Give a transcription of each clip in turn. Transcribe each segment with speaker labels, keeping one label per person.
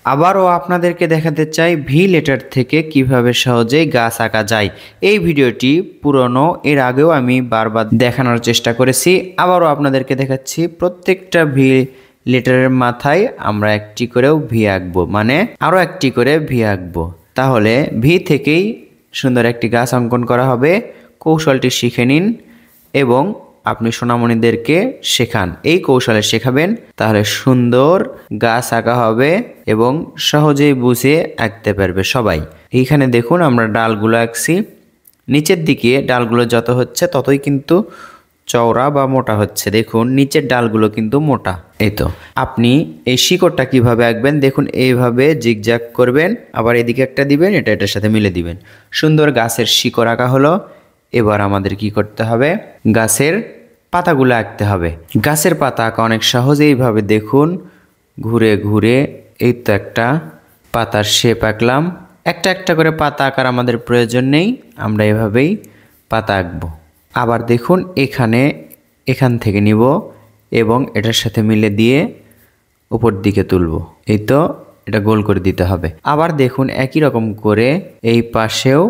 Speaker 1: আবারও আপনাদেরকে দেখাতে চাই ভি লেটার থেকে কিভাবে সহজেই গাছ আঁকা যায়। এই ভিডিওটি পুরনো, এর আগেও আমি বারবার দেখানোর চেষ্টা করেছি। আবারও আপনাদেরকে দেখাচ্ছি, প্রত্যেকটা ভি লেটারের মাথায় আমরা একটি করেও ভি আঁকবো, মানে আরও একটি করে ভি আঁকবো। তাহলে ভি থেকেই সুন্দর একটি গাছ অঙ্কন করা হবে। কৌশলটি শিখে নিন এবং আপনি সোনামণিদেরকে শেখান, এই কৌশলে শেখাবেন, তাহলে সুন্দর গাছ আঁকা হবে এবং সহজেই বুঝে আঁকতে পারবে সবাই। এইখানে দেখুন আমরা ডালগুলো আঁকছি, নিচের দিকে ডালগুলো যত হচ্ছে ততই কিন্তু চওড়া বা মোটা হচ্ছে। দেখুন নিচের ডালগুলো কিন্তু মোটা। এই তো আপনি এই শিকড়টা কিভাবে আঁকবেন, দেখুন এইভাবে জিগজ্যাগ করবেন, আবার এদিকে একটা দিবেন, এটার সাথে মিলে দিবেন। সুন্দর গাছের শিকড় আঁকা হলো। এবার আমাদের কি করতে হবে, গাছের পাতাগুলো আঁকতে হবে। গাছের পাতা আঁকা অনেক সহজ। এইভাবে দেখুন ঘুরে ঘুরে এই তো একটা পাতার শেপ আঁকলাম। একটা একটা করে পাতা আঁকার আমাদের প্রয়োজন নেই, আমরা এভাবেই পাতা আঁকবো। আবার দেখুন এখান থেকে নিব এবং এটার সাথে মিলে দিয়ে উপর দিকে তুলব। এই তো এটা গোল করে দিতে হবে। আবার দেখুন একই রকম করে এই পাশেও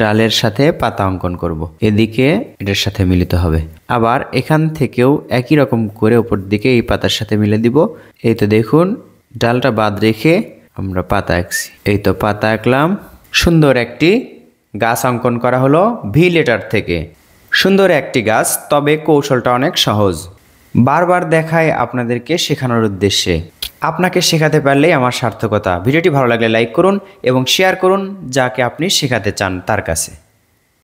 Speaker 1: ডালের সাথে পাতা অঙ্কন করব, এদিকে এটার সাথে মিলিত হবে। আবার এখান থেকেও একই রকম করে উপর দিকে এই পাতার সাথে মিলে দিব। এই তো দেখুন ডালটা বাদ রেখে আমরা পাতা আঁকছি। এই তো পাতা আঁকলাম। সুন্দর একটি গাছ অঙ্কন করা হলো ভি লেটার থেকে। সুন্দর একটি গাছ, তবে কৌশলটা অনেক সহজ। বারবার দেখায় আপনাদেরকে শেখানোর উদ্দেশ্যে। আপনাকে শেখাতে পারলেই আমার সার্থকতা। ভিডিওটি ভালো লাগলে লাইক করুন এবং শেয়ার করুন যাকে আপনি শেখাতে চান তার কাছে।